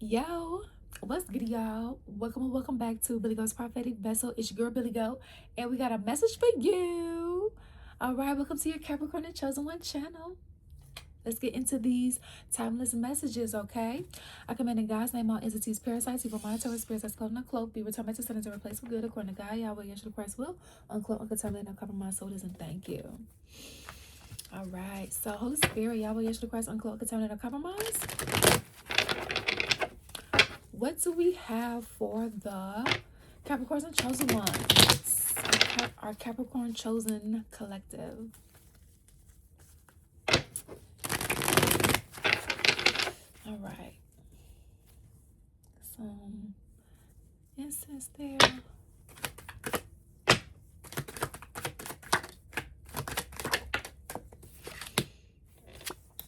Yo, what's good, y'all? Welcome back to Billy Go's Prophetic Vessel. It's your girl, Billy Go, and we got a message for you. All right, welcome to your Capricorn and Chosen One channel. Let's get into these timeless messages, okay? I command in God's name all entities, parasites, evil monitoring spirits that's clothing a cloak, be returned back to center and replaced with good, according to God, Yahweh, Yeshua Christ will, uncloak, uncontaminate, uncover my soul, and thank you. All right, so Holy Spirit, Yahweh, Yeshua Christ, uncloak, uncontaminate, uncompromise. What do we have for the Capricorns and Chosen Ones? Our Capricorn Chosen Collective. All right. Some incense there.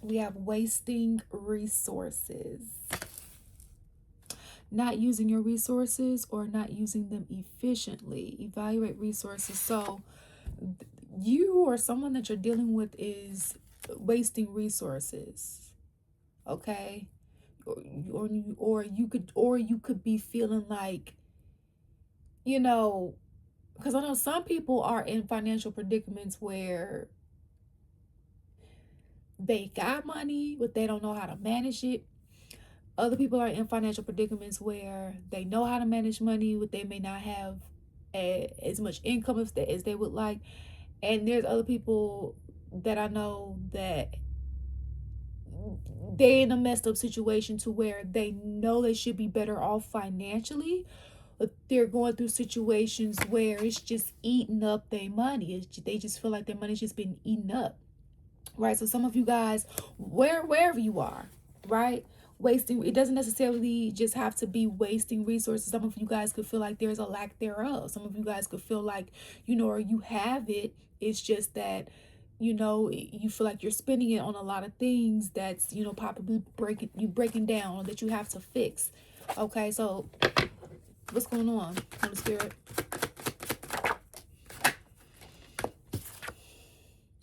We have wasting resources. Not using your resources or not using them efficiently. Evaluate resources. So you or someone that you're dealing with is wasting resources. Okay? Or you could be feeling like, because I know some people are in financial predicaments where they got money but they don't know how to manage it. Other people are in financial predicaments where they know how to manage money but they may not have as much income as they would like. And there's other people that I know that they in a messed up situation to where they know they should be better off financially, but they're going through situations where it's just eating up their money. They just feel like their money's just been eaten up, right? So some of you guys, wherever you are, right, wasting, it doesn't necessarily just have to be wasting resources. Some of you guys could feel like there's a lack thereof. Some of you guys could feel like, or you have it, it's just that you feel like you're spending it on a lot of things that's probably breaking down, or that you have to fix. Okay, so what's going on, Holy Spirit?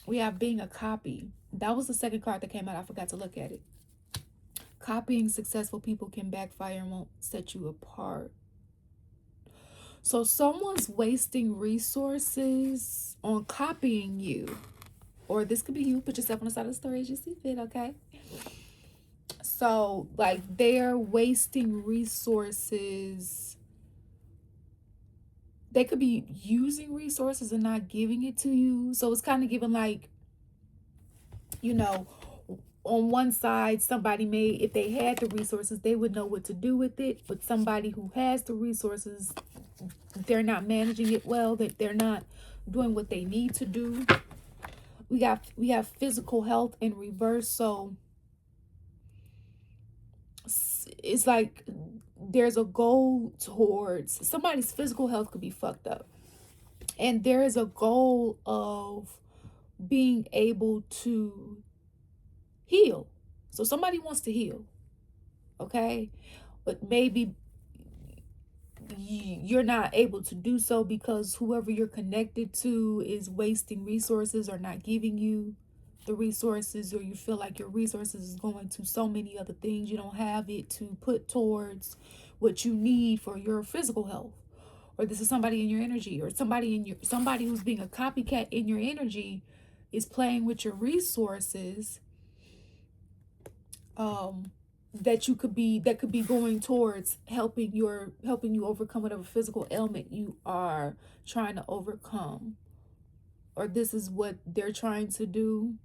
We have being a copy. That was the second card that came out. I forgot to look at it. Copying successful people can backfire and won't set you apart. So someone's wasting resources on copying you. Or this could be you. Put yourself on the side of the story as you see fit, okay? So, like, they're wasting resources. They could be using resources and not giving it to you. So it's kind of giving like, on one side, somebody may, if they had the resources, they would know what to do with it. But somebody who has the resources, they're not managing it well, that they're not doing what they need to do. We have physical health in reverse. So it's like there's a goal towards somebody's physical health could be fucked up, and there is a goal of being able to heal. So somebody wants to heal, okay, but maybe you're not able to do so because whoever you're connected to is wasting resources or not giving you the resources, or you feel like your resources is going to so many other things, you don't have it to put towards what you need for your physical health. Or this is somebody in your energy, or somebody who's being a copycat in your energy is playing with your resources, that could be going towards helping you overcome whatever physical ailment you are trying to overcome. Or this is what they're trying to do,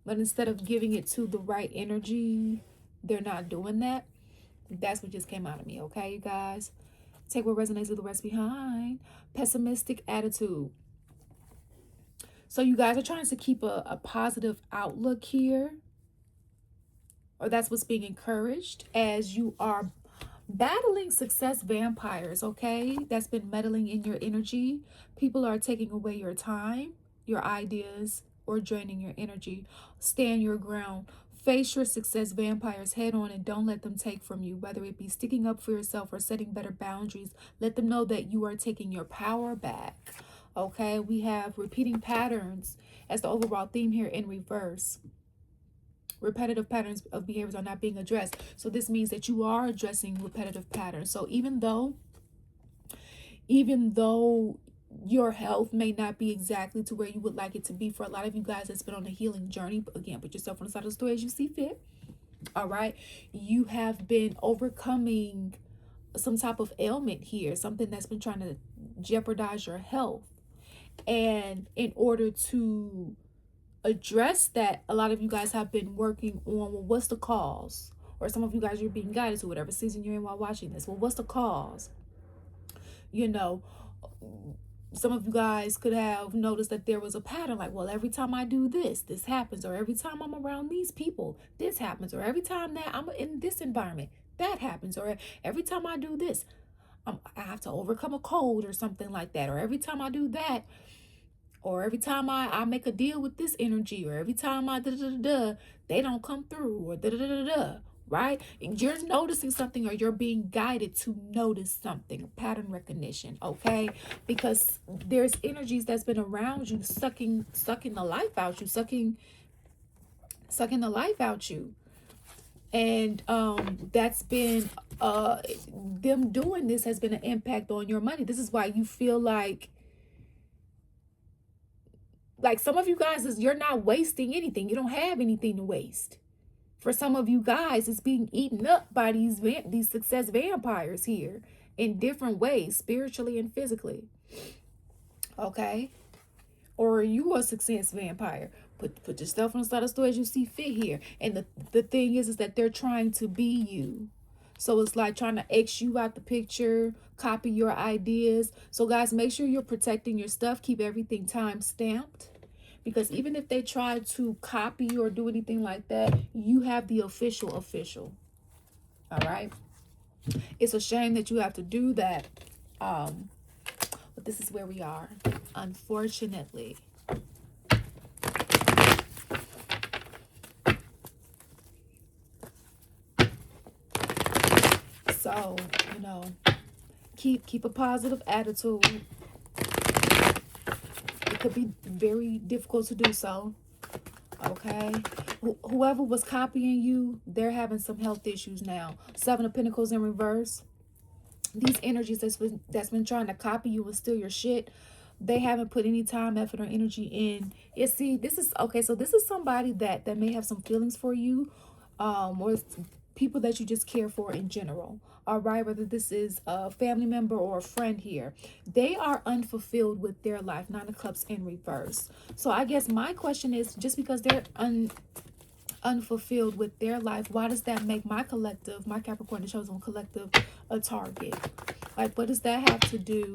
but instead of giving it to the right energy, they're not doing that. That's what just came out of me. Okay, you guys, take what resonates, leave the rest behind. Pessimistic attitude. So you guys are trying to keep a positive outlook here, or that's what's being encouraged as you are battling success vampires, okay? That's been meddling in your energy. People are taking away your time, your ideas, or draining your energy. Stand your ground. Face your success vampires head on and don't let them take from you, whether it be sticking up for yourself or setting better boundaries. Let them know that you are taking your power back, okay? We have repeating patterns as the overall theme here in reverse. Repetitive patterns of behaviors are not being addressed. So this means that you are addressing repetitive patterns. So even though your health may not be exactly to where you would like it to be, for a lot of you guys that's been on a healing journey, again, put yourself on the side of the story as you see fit. All right. You have been overcoming some type of ailment here, something that's been trying to jeopardize your health. And in order to address that, a lot of you guys have been working on, well, what's the cause? Or some of you guys, you're being guided to whatever season you're in while watching this. Well, what's the cause? You know, some of you guys could have noticed that there was a pattern, like, well, every time I do this, this happens, or every time I'm around these people, this happens, or every time that I'm in this environment, that happens, or every time I do this, I have to overcome a cold or something like that, or every time I do that, or every time I make a deal with this energy, or every time I they don't come through, or right? You're noticing something, or you're being guided to notice something, pattern recognition, okay? Because there's energies that's been around you, sucking the life out you, sucking the life out you. And that's been them doing this has been an impact on your money. This is why you feel like some of you guys is you're not wasting anything. You don't have anything to waste. For some of you guys, it's being eaten up by these success vampires here in different ways, spiritually and physically. Okay? Or are you a success vampire? Put yourself on the side of the story as you see fit here. And the thing is that they're trying to be you. So it's like trying to X you out the picture, copy your ideas. So guys, make sure you're protecting your stuff. Keep everything time stamped. Because even if they try to copy you or do anything like that, you have the official. All right? It's a shame that you have to do that. But this is where we are, unfortunately. So, keep a positive attitude. It could be very difficult to do so. Okay? Whoever was copying you, they're having some health issues now. 7 of Pentacles in reverse. These energies that's been trying to copy you and steal your shit, they haven't put any time, effort, or energy in. This is somebody that may have some feelings for you, or people that you just care for in general. All right, whether this is a family member or a friend here, they are unfulfilled with their life. 9 of Cups in reverse. So I guess my question is, just because they're unfulfilled with their life, why does that make my collective, my Capricorn, the chosen collective, a target? Like, what does that have to do?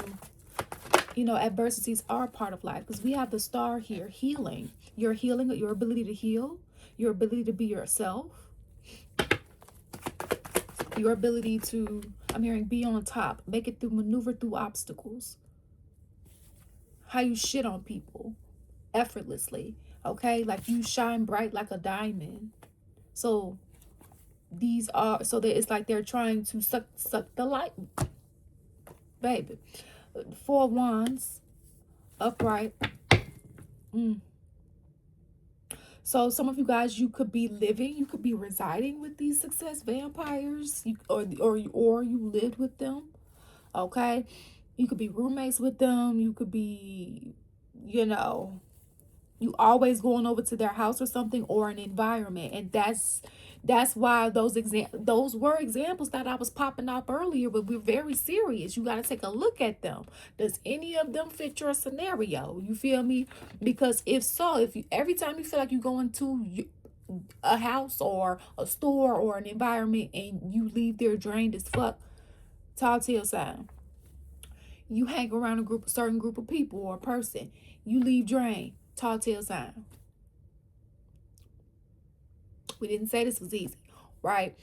Adversities are a part of life, because we have the star here, healing. Your healing, your ability to heal, your ability to be yourself, your ability to, I'm hearing, be on top, make it through, maneuver through obstacles, how you shit on people effortlessly, okay? Like, you shine bright like a diamond. So that it's like they're trying to suck the light, baby. 4 of Wands, upright. So some of you guys, you could be residing with these success vampires, or you lived with them. Okay, you could be roommates with them. You could be, you always going over to their house or something, or an environment. And that's why those were examples that I was popping up earlier, but we're very serious. You got to take a look at them. Does any of them fit your scenario? You feel me? Because if so, every time you feel like you go into a house or a store or an environment and you leave there drained as fuck, telltale sign. You hang around a certain group of people or a person, you leave drained, telltale sign. We didn't say this was easy, right?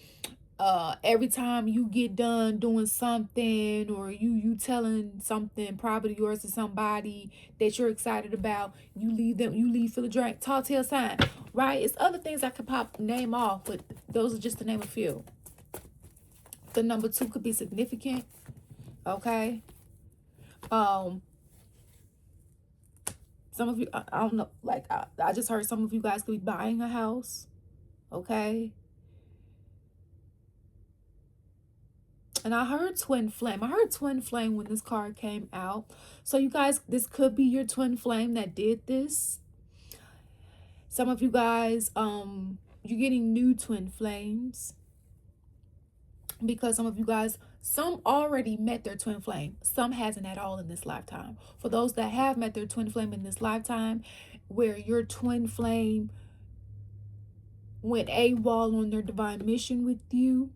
Every time you get done doing something, or you telling something private of yours to somebody that you're excited about, you leave for the drink, telltale sign, right? It's other things I could name off, but those are just to name a few. The number 2 could be significant, okay? Some of you, I don't know, like I just heard some of you guys could be buying a house. Okay. And I heard twin flame. I heard twin flame when this card came out. So you guys, this could be your twin flame that did this. Some of you guys, you're getting new twin flames, because some of you guys, some already met their twin flame, some hasn't at all in this lifetime. For those that have met their twin flame in this lifetime, where your twin flame went AWOL on their divine mission with you,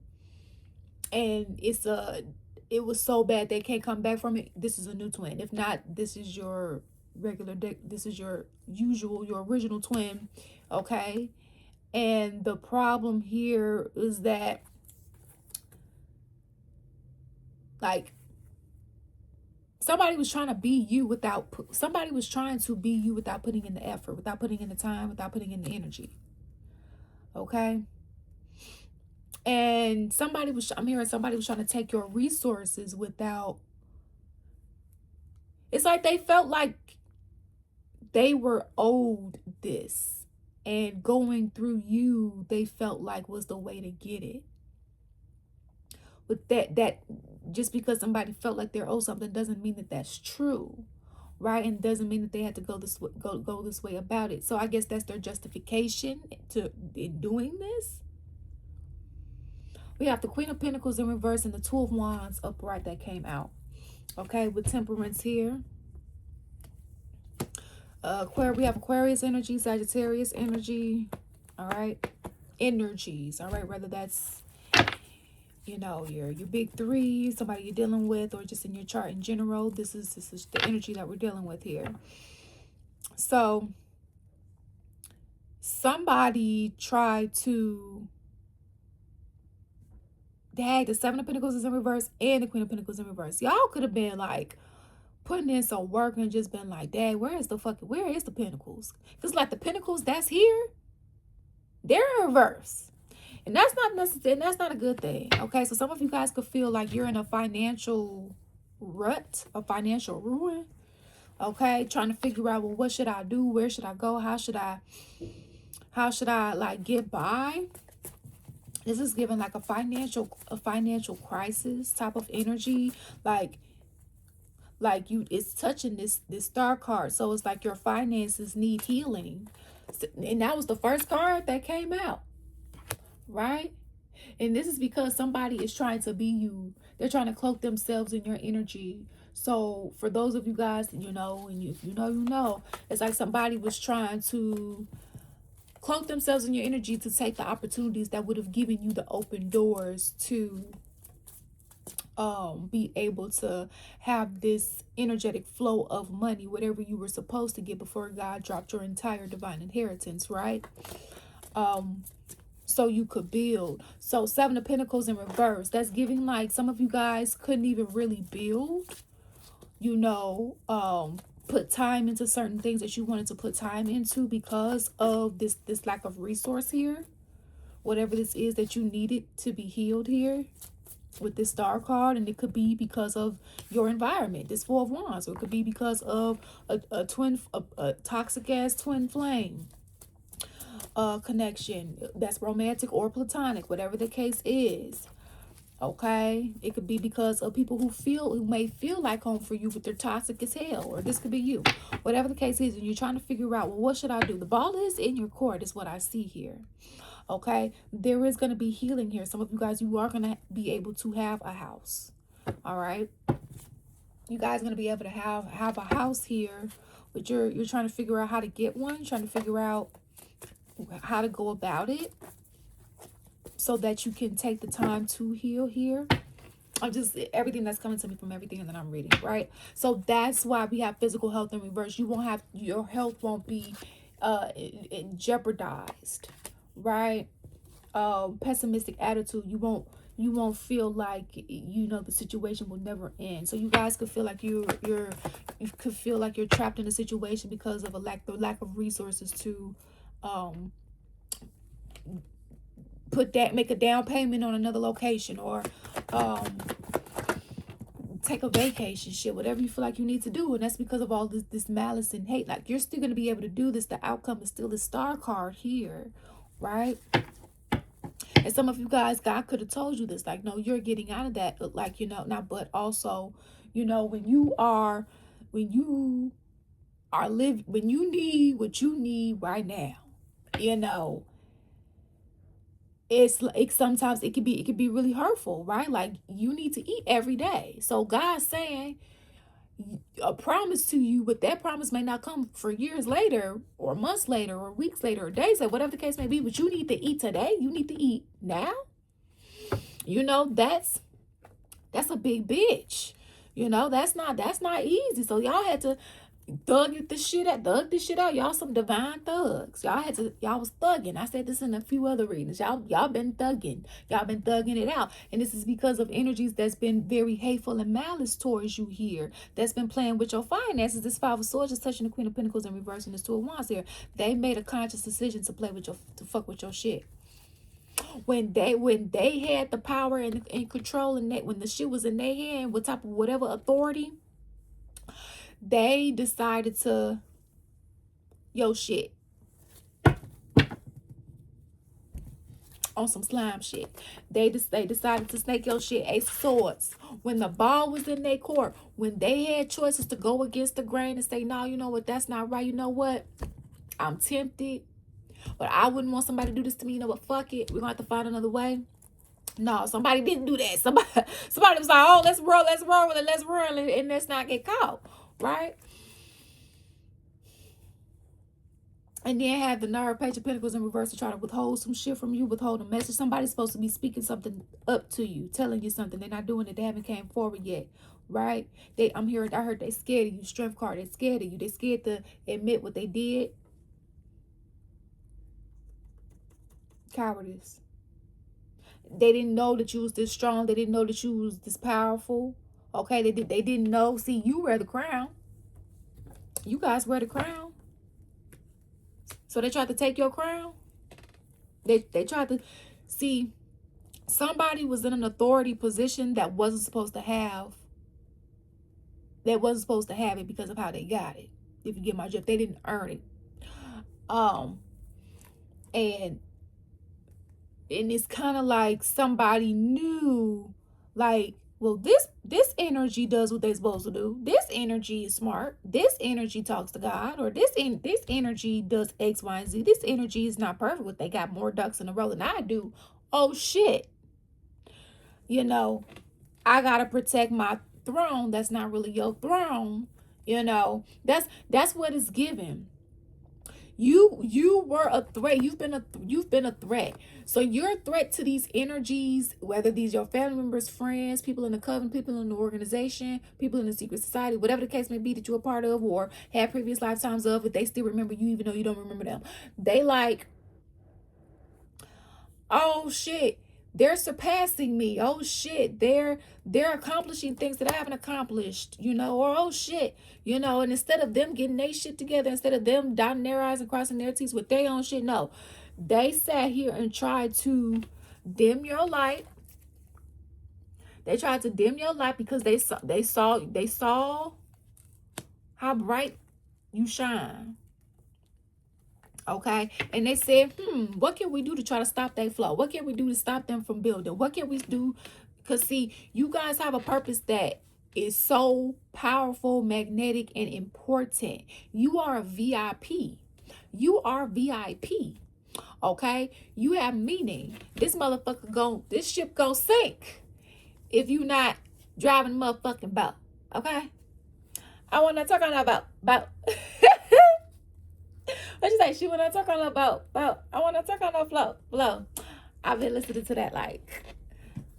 and it was so bad they can't come back from it, this is a new twin. If not, this is your regular deck. This is your original twin. Okay. And the problem here is that, like, somebody was trying to be you without putting in the effort, without putting in the time, without putting in the energy. Okay. And I'm hearing somebody was trying to take your resources without, it's like they felt like they were owed this, and going through you, they felt like was the way to get it. But that just because somebody felt like they're owed something doesn't mean that that's true, right? And doesn't mean that they had to go this way about it. So I guess that's their justification in doing this. We have the Queen of Pentacles in reverse and the Two of Wands upright that came out. Okay, with Temperance here. We have Aquarius energy, Sagittarius energy. All right, energies. All right, whether that's, you know, your big three, somebody you're dealing with, or just in your chart in general. This is the energy that we're dealing with here. So somebody tried to, dang, the Seven of Pentacles is in reverse and the Queen of Pentacles in reverse. Y'all could have been like putting in some work and just been like, dang, where is the Pentacles? Because like the Pentacles that's here, they're in reverse. And that's not necessary, and that's not a good thing. Okay, so some of you guys could feel like you're in a financial rut, a financial ruin. Okay, trying to figure out, well, what should I do? Where should I go? How should I like get by? This is giving like a financial crisis type of energy. Like you, it's touching this star card. So it's like your finances need healing. And that was the first card that came out, right? And this is because somebody is trying to be you. They're trying to cloak themselves in your energy. So for those of you guys, you know, and if you know, it's like somebody was trying to cloak themselves in your energy to take the opportunities that would have given you the open doors to be able to have this energetic flow of money, whatever you were supposed to get before God dropped your entire divine inheritance, right? So you could build. So Seven of Pentacles in reverse, that's giving like some of you guys couldn't even really build, you know, put time into certain things that you wanted to put time into because of this lack of resource here. Whatever this is that you needed to be healed here with this star card. And it could be because of your environment, this Four of Wands, or it could be because of a toxic ass twin flame connection that's romantic or platonic, whatever the case is. Okay, it could be because of people who may feel like home for you, but they're toxic as hell, or this could be you. Whatever the case is, and you're trying to figure out, well, what should I do? The ball is in your court, is what I see here. Okay, there is going to be healing here. Some of you guys, you are going to be able to have a house. All right, you guys are going to be able to have a house here, but you're trying to figure out how to get one. You're trying to figure out how to go about it, so that you can take the time to heal here. I'm just, everything that's coming to me from everything that I'm reading, right? So that's why we have physical health in reverse. You won't have, your health won't be jeopardized, right? Pessimistic attitude. You won't feel like, you know, the situation will never end. So you guys could feel like you could feel like you're trapped in a situation because of the lack of resources to make a down payment on another location, or take a vacation, shit, whatever you feel like you need to do. And that's because of all this malice and hate. Like, you're still going to be able to do this. The outcome is still the star card here, right? And some of you guys, God could have told you this, like, no, you're getting out of that. But like, not, but also, when you are living, when you need what you need right now, it's like sometimes it could be really hurtful, right? Like, you need to eat every day. So God's saying a promise to you, but that promise may not come for years later or months later or weeks later or days later, whatever the case may be. But you need to eat today. You need to eat now. That's a big bitch. That's not easy. So y'all had to dug this shit out. Y'all some divine thugs. Y'all was thugging. I said this in a few other readings. Y'all been thugging. Y'all been thugging it out. And this is because of energies that's been very hateful and malice towards you here. That's been playing with your finances. This Five of Swords is touching the Queen of Pentacles and reversing this Two of Wands here. They made a conscious decision to fuck with your shit. When they had the power and control, and when the shit was in their hand, with type of whatever authority, they decided to shit on some slime shit. They decided to snake your shit. Ace of Swords. When the ball was in their court, when they had choices to go against the grain and say, no, you know what, that's not right. You know what, I'm tempted, but I wouldn't want somebody to do this to me. You know what, fuck it, we're gonna have to find another way. No, somebody didn't do that. Somebody was like, oh, let's roll with it, let's run, and let's not get caught, right? And then have the nerve, Page of Pentacles in reverse, to try to withhold some shit from you, withhold a message. Somebody's supposed to be speaking something up to you, telling you something. They're not doing it. They haven't came forward yet, right? I heard they scared of you. Strength card, they scared of you. They scared to admit what they did. Cowardice. They didn't know that you was this strong. They didn't know that you was this powerful. Okay, they didn't know. See, you wear the crown. You guys wear the crown. So they tried to take your crown. They tried to see, somebody was in an authority position that wasn't supposed to have. That wasn't supposed to have it because of how they got it. If you get my drift, they didn't earn it. And it's kind of like somebody knew, like, well, this energy does what they're supposed to do. This energy is smart. This energy talks to God, or this energy does X, Y, and Z. This energy is not perfect, but they got more ducks in a row than I do. Oh shit. I gotta protect my throne. That's not really your throne. That's what it's given. You were a threat. You've been a threat. So you're a threat to these energies, whether these your family members, friends, people in the coven, people in the organization, people in the secret society, whatever the case may be that you're a part of or had previous lifetimes of, but they still remember you even though you don't remember them. They like, oh shit, they're surpassing me. Oh shit, they're accomplishing things that I haven't accomplished, or oh shit, and instead of them getting their shit together, instead of them dotting their I's and crossing their T's with their own shit, no, they sat here and tried to dim your light. They tried to dim your light because they saw how bright you shine. Okay, and they said, what can we do to try to stop that flow? What can we do to stop them from building? What can we do? Because see, you guys have a purpose that is so powerful, magnetic, and important. You are a VIP. You are VIP. Okay, you have meaning. This ship gonna sink if you not driving motherfucking boat. Okay, I want to talk on about what you say? She wanna talk on about. I wanna talk on the flow. I've been listening to that, like,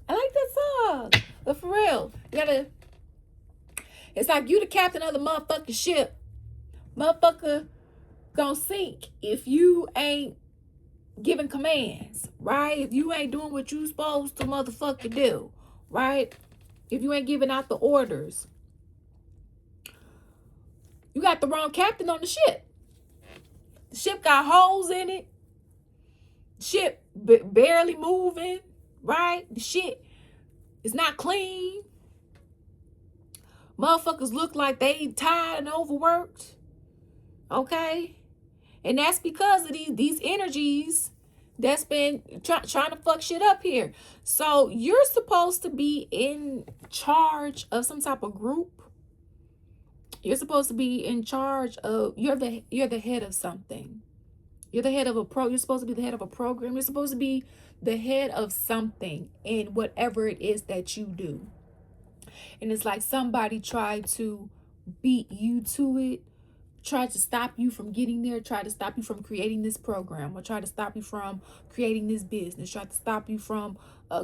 I like that song. But for real, it's like you the captain of the motherfucking ship. Motherfucker gonna sink if you ain't giving commands, right? If you ain't doing what you supposed to motherfucking do, right? If you ain't giving out the orders. You got the wrong captain on the ship. The ship got holes in it. The ship barely moving, right? The shit is not clean. Motherfuckers look like they tired and overworked. Okay? And that's because of these energies that's been trying to fuck shit up here. So you're supposed to be in charge of some type of group. You're supposed to be in charge of, you're the head of something. You're the head of you're supposed to be the head of a program. You're supposed to be the head of something in whatever it is that you do. And it's like somebody tried to beat you to it, try to stop you from getting there, try to stop you from creating this program, or try to stop you from creating this business, try to stop you from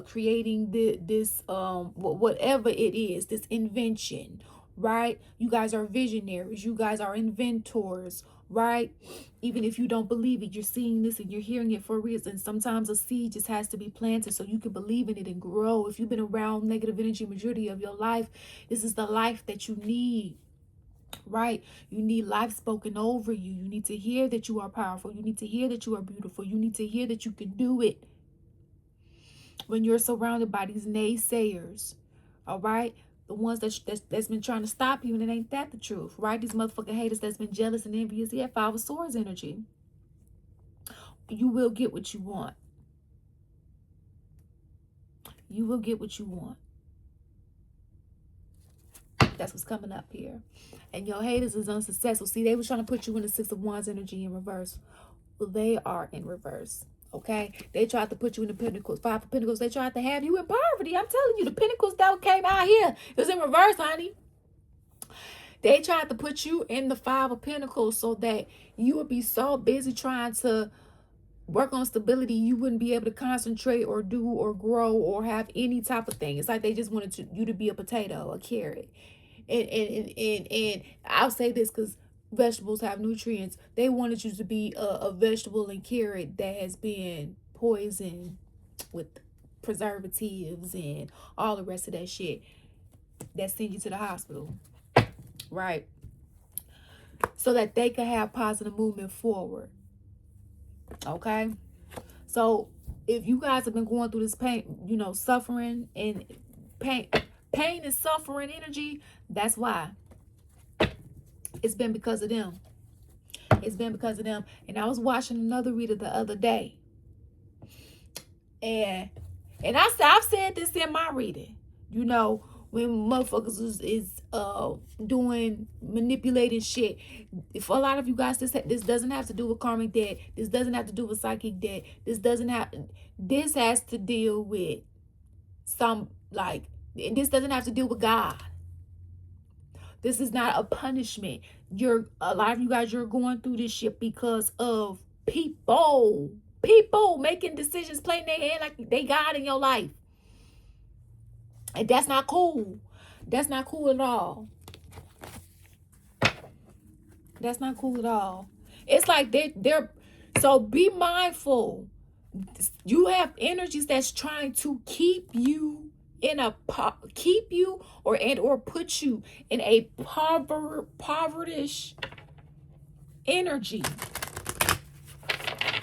creating this whatever it is, this invention, right? You guys are visionaries, you guys are inventors, right? Even if you don't believe it, you're seeing this and you're hearing it for a reason. Sometimes a seed just has to be planted so you can believe in it and grow. If you've been around negative energy majority of your life, this is the life that you need. Right? You need life spoken over you. You need to hear that you are powerful. You need to hear that you are beautiful. You need to hear that you can do it. When you're surrounded by these naysayers, all right? The ones that's been trying to stop you, and it ain't that the truth, right? These motherfucking haters that's been jealous and envious. Yeah, Five of Swords energy. You will get what you want. You will get what you want. That's what's coming up here. And your haters is unsuccessful. See, they were trying to put you in the Six of Wands energy in reverse. Well, they are in reverse. Okay? They tried to put you in the Pentacles. Five of Pentacles. They tried to have you in poverty. I'm telling you, the Pentacles that came out here, it was in reverse, honey. They tried to put you in the Five of Pentacles so that you would be so busy trying to work on stability, you wouldn't be able to concentrate or do or grow or have any type of thing. It's like they just wanted you to be a potato, a carrot. And I'll say this because vegetables have nutrients. They wanted you to be a vegetable and carrot that has been poisoned with preservatives and all the rest of that shit that send you to the hospital, right? So that they could have positive movement forward. Okay? So if you guys have been going through this pain, you know, suffering and pain and suffering energy, that's why. It's been because of them. It's been because of them. And I was watching another reader the other day. And I've said this in my reading. You know, when motherfuckers is doing manipulating shit. For a lot of you guys, this doesn't have to do with karmic debt. This doesn't have to do with psychic debt. This has to deal with this doesn't have to deal with God. This is not a punishment. A lot of you guys, you're going through this shit because of people making decisions, playing their hand like they God in your life. And that's not cool. That's not cool at all. That's not cool at all. It's like they're so be mindful. You have energies that's trying to keep you or put you in a povertish energy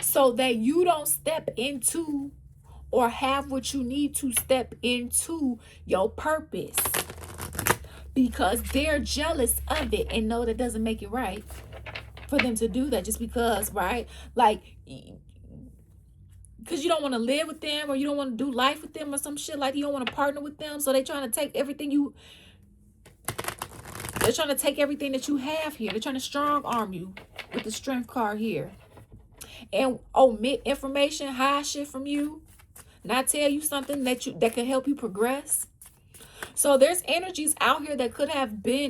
so that you don't step into or have what you need to step into your purpose, because they're jealous of it and know that doesn't make it right for them to do that just because, right? Like, because you don't want to live with them or you don't want to do life with them or some shit, like you don't want to partner with them. So they're trying to take everything they're trying to take everything that you have here. They're trying to strong arm you with the strength card here and omit information, hide shit from you, not tell you something that can help you progress. So there's energies out here that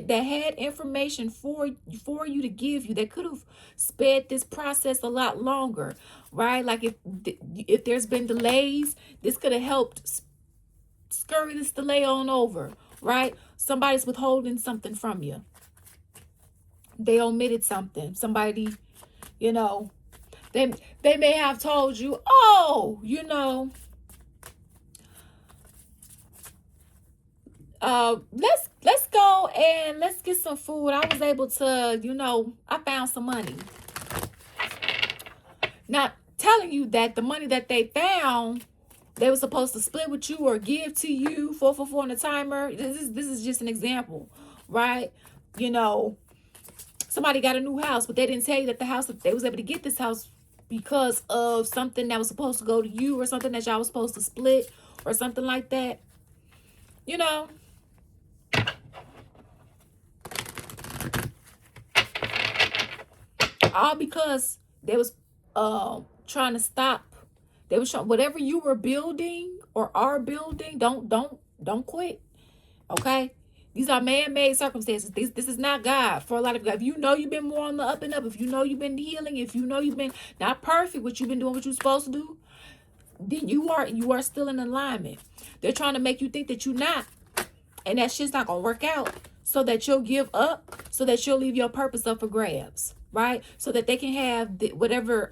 had information for you to give you that could have sped this process a lot longer, right? Like if there's been delays, this could have helped scurry this delay on over, right? Somebody's withholding something from you. They omitted something. Somebody, you know, they may have told you, oh, you know, let's go and let's get some food. I was able to, you know, I found some money. Not telling you that the money that they found, they were supposed to split with you or give to you, 444 on the timer. This is just an example, right? You know, somebody got a new house, but they didn't tell you that the house that they was able to get this house because of something that was supposed to go to you, or something that y'all was supposed to split, or something like that. You know, all because they was trying to stop. They was trying, whatever you were building or are building, don't quit. Okay? These are man-made circumstances. This is not God. For a lot of you, if you know you've been more on the up and up, if you know you've been healing, if you know you've been not perfect, but you've been doing what you're supposed to do, then you are still in alignment. They're trying to make you think that you're not, and that shit's not gonna work out, so that you'll give up, so that you'll leave your purpose up for grabs, right? So that they can have whatever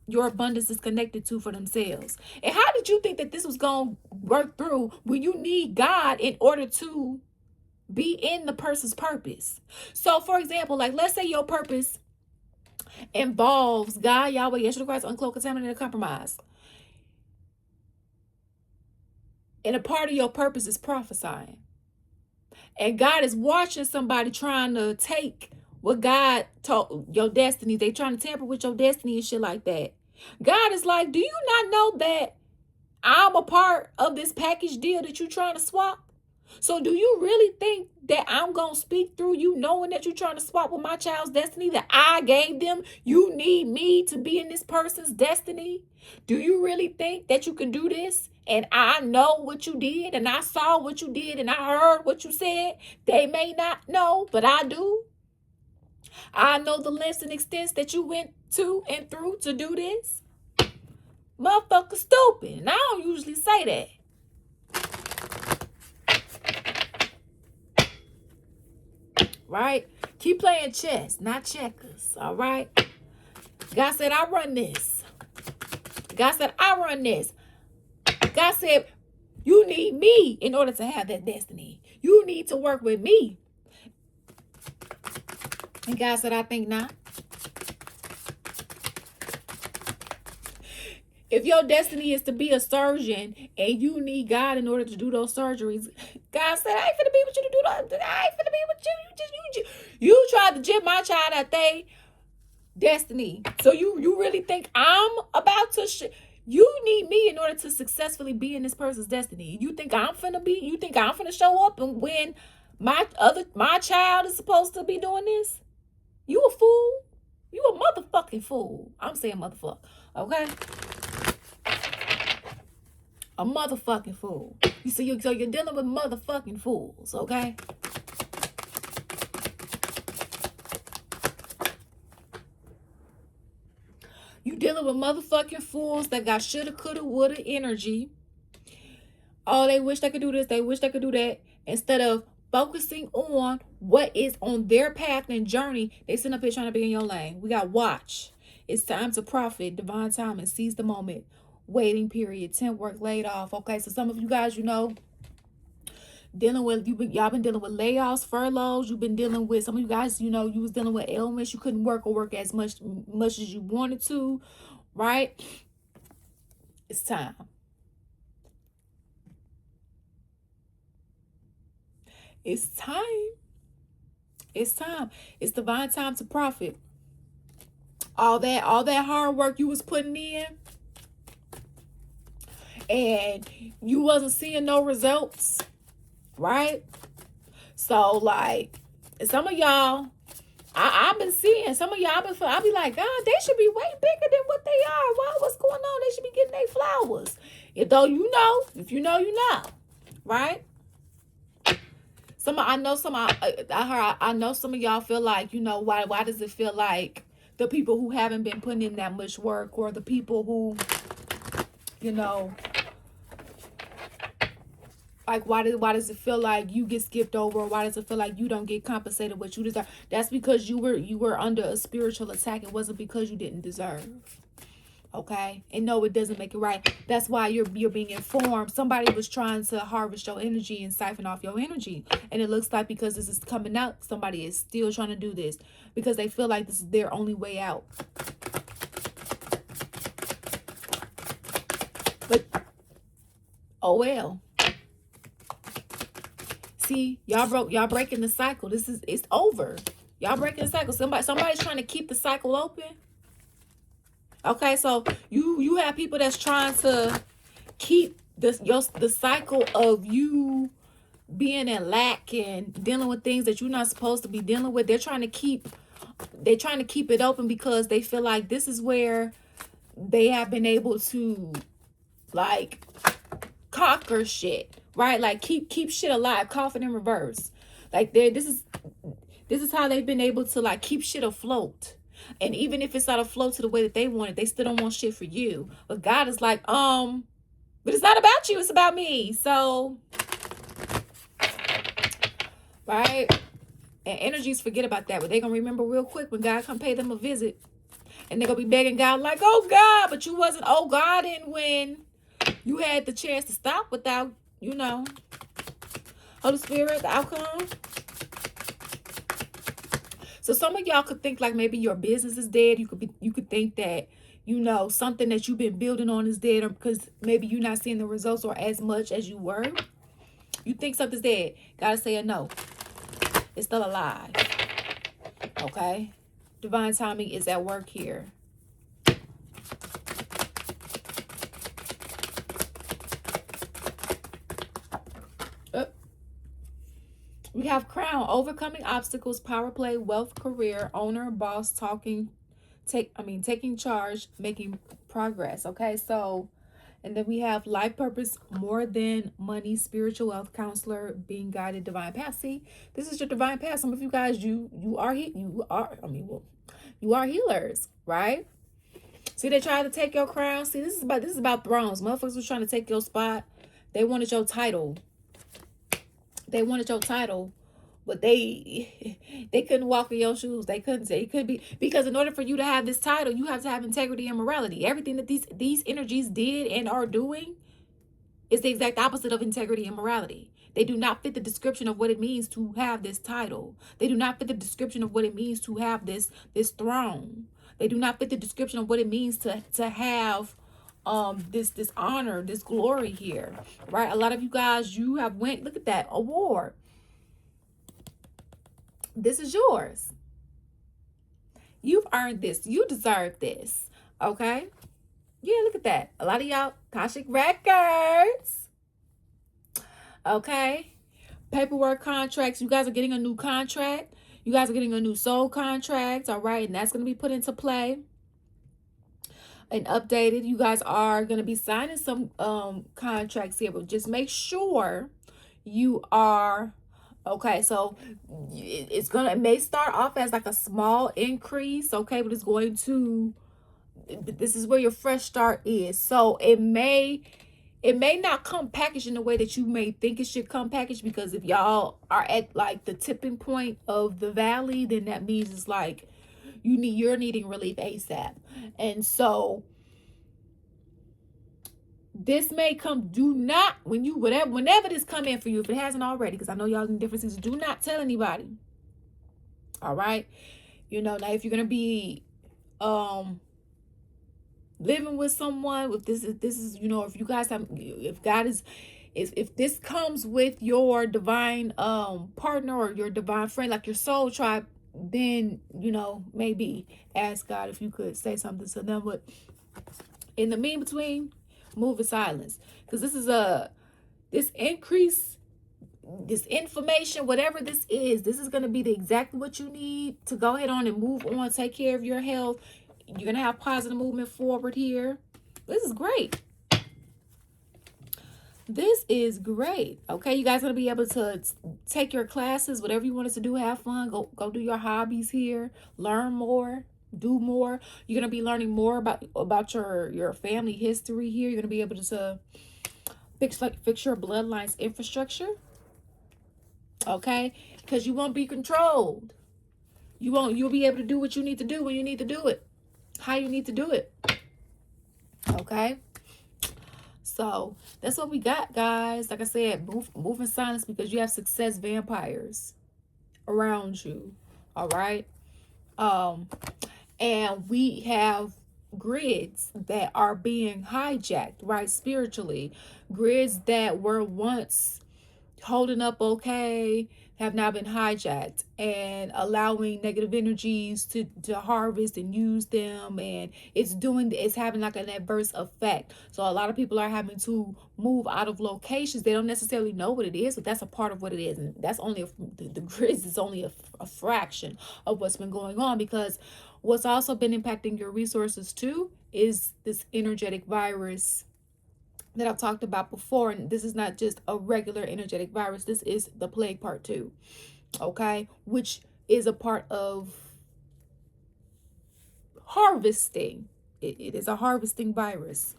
your abundance is connected to for themselves. And how did you think that this was gonna work through when you need God in order to be in the person's purpose? So, for example, like, let's say your purpose involves God, Yahweh, Yeshua Christ, uncloaked, contaminated, compromised. And a part of your purpose is prophesying. And God is watching somebody trying to take what God told your destiny. They trying to tamper with your destiny and shit like that. God is like, do you not know that I'm a part of this package deal that you're trying to swap? So do you really think that I'm going to speak through you knowing that you're trying to swap with my child's destiny that I gave them? You need me to be in this person's destiny? Do you really think that you can do this? And I know what you did, and I saw what you did, and I heard what you said. They may not know, but I do. I know the lengths and extents that you went to and through to do this. Motherfucker stupid. And I don't usually say that. Right? Keep playing chess, not checkers. All right? God said, I run this. God said, I run this. God said, you need me in order to have that destiny. You need to work with me. And God said, I think not. If your destiny is to be a surgeon and you need God in order to do those surgeries, God said, I ain't finna be with you to do that. I ain't finna be with you. You tried to jib my child at they destiny. So you really think I'm about to... You need me in order to successfully be in this person's destiny. You think I'm finna show up and when my child is supposed to be doing this? You a fool. You a motherfucking fool. I'm saying motherfucker. Okay? A motherfucking fool. So you're dealing with motherfucking fools, okay? You dealing with motherfucking fools that got shoulda, coulda, woulda energy. Oh, they wish they could do this. They wish they could do that. Instead of focusing on what is on their path and journey, they sit up here trying to be in your lane. We got watch. It's time to profit. Divine timing. Seize the moment. Waiting period. Temp work laid off. Okay, so some of you guys, dealing with y'all been dealing with layoffs, furloughs. You've been dealing with some of you guys, you was dealing with ailments. You couldn't work as much as you wanted to, right? It's time. It's time. It's time. It's divine time to profit. All that hard work you was putting in and you wasn't seeing no results, right? So like some of y'all, I've been seeing some of y'all, I be like, God, they should be way bigger than what they are. Wow, what's going on? They should be getting their flowers. If you know, right? I know some of y'all feel like, why does it feel like the people who haven't been putting in that much work, or the people who, like, why does it feel like you get skipped over, or why does it feel like you don't get compensated what you deserve? That's because you were under a spiritual attack. It wasn't because you didn't deserve. Okay? And no, it doesn't make it right. That's why you're being informed. Somebody was trying to harvest your energy and siphon off your energy. And it looks like because this is coming out, somebody is still trying to do this because they feel like this is their only way out. But oh well. See, y'all breaking the cycle. It's over. Y'all breaking the cycle. Somebody's trying to keep the cycle open. Okay, so you have people that's trying to keep the cycle of you being in lack and dealing with things that you're not supposed to be dealing with. They're trying to keep it open because they feel like this is where they have been able to like conquer shit, right? Like keep shit alive, coughing in reverse. Like this is how they've been able to like keep shit afloat. And even if it's not afloat to the way that they want it, they still don't want shit for you. But God is like, but it's not about you, it's about me. So, right? And energies forget about that, but they're gonna remember real quick when God come pay them a visit. And they're gonna be begging God like, oh God, but you wasn't oh God, and when you had the chance to stop without, Holy Spirit, the outcome. So some of y'all could think like maybe your business is dead. You could think that, something that you've been building on is dead, or because maybe you're not seeing the results or as much as you were. You think something's dead. Gotta say a no. It's still alive. Okay? Divine timing is at work here. We have crown, overcoming obstacles, power play, wealth, career, owner, boss, taking charge, making progress. Okay, so, and then we have life purpose, more than money, spiritual wealth, counselor, being guided, divine path. See, this is your divine path. Some of you guys, you are healers, right? See, they tried to take your crown. See, this is about thrones. Motherfuckers was trying to take your spot. They wanted your title. But they couldn't walk in your shoes. They couldn't say it could be, because in order for you to have this title, you have to have integrity and morality. Everything that these energies did and are doing is the exact opposite of integrity and morality. They do not fit the description of what it means to have this title. They do not fit the description of what it means to have this throne. They do not fit the description of what it means to have this honor, this glory here, right? A lot of you guys, you have went, look at that award. This is yours. You've earned this. You deserve this. Okay? Yeah, look at that. A lot of y'all, Kashik records. Okay? Paperwork, contracts. You guys are getting a new contract. You guys are getting a new soul contract. All right? And that's going to be put into play and updated. You guys are going to be signing some contracts here, but just make sure you are okay. So it may start off as like a small increase, okay, but this is where your fresh start is. So it may not come packaged in the way that you may think it should come packaged, because if y'all are at like the tipping point of the valley, then that means it's like you're needing relief ASAP. And so this may come, whenever this come in for you, if it hasn't already, because I know y'all in different seasons, do not tell anybody. All right? Now if you're going to be living with someone, if this is, if you guys have, if God is, if this comes with your divine partner or your divine friend, like your soul tribe, then, maybe ask God if you could say something to them. But in the mean between, move in silence, because this increase, this information, whatever this is going to be exactly what you need to go ahead on and move on, take care of your health. You're going to have positive movement forward here. This is great. This is great. Okay, you guys are going to be able to take your classes, whatever you wanted to do, have fun, go do your hobbies here, learn more, do more. You're going to be learning more about your family history here. You're going to be able to fix your bloodline's infrastructure. Okay, because you won't be controlled. You'll be able to do what you need to do when you need to do it, how you need to do it. Okay, so that's what we got, guys. Like I said, move in silence, because you have success vampires around you. All right. And we have grids that are being hijacked, right? Spiritually, grids that were once holding up okay, have now been hijacked, and allowing negative energies to harvest and use them, and it's having like an adverse effect. So a lot of people are having to move out of locations. They don't necessarily know what it is, but that's a part of what it is, and that's only the grid is only a fraction of what's been going on, because what's also been impacting your resources too is this energetic virus that I've talked about before. And this is not just a regular energetic virus, this is the plague part 2, okay, which is a part of harvesting. It is a harvesting virus.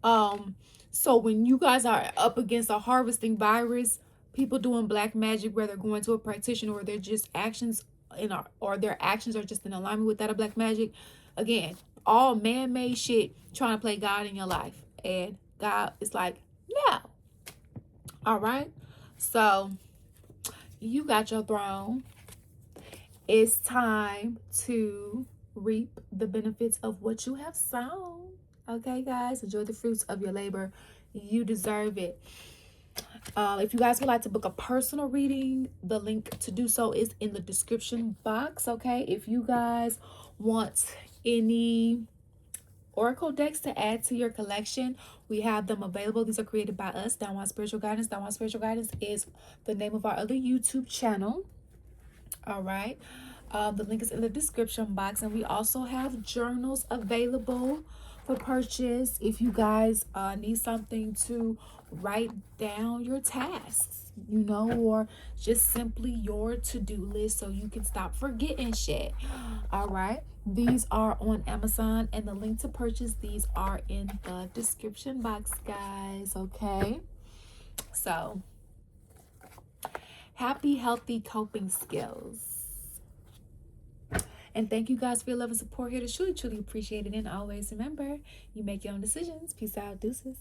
So when you guys are up against a harvesting virus, people doing black magic, whether going to a practitioner or they're just actions or their actions are just in alignment with that of black magic, again, all man-made shit trying to play God in your life. And God is like, no. All right. So you got your throne. It's time to reap the benefits of what you have sown. Okay, guys, enjoy the fruits of your labor. You deserve it. If you guys would like to book a personal reading, the link to do so is in the description box. Okay, if you guys want any oracle decks to add to your collection, we have them available. These are created by us, Downward Spiritual Guidance. Downward Spiritual Guidance is the name of our other YouTube channel. All right. The link is in the description box, and we also have journals available for purchase if you guys need something to write down your tasks, or just simply your to-do list so you can stop forgetting shit. All right. These are on Amazon, and the link to purchase these are in the description box, guys. Okay. So, happy, healthy coping skills. And thank you guys for your love and support here. To truly, truly appreciate it. And always remember, you make your own decisions. Peace out. Deuces.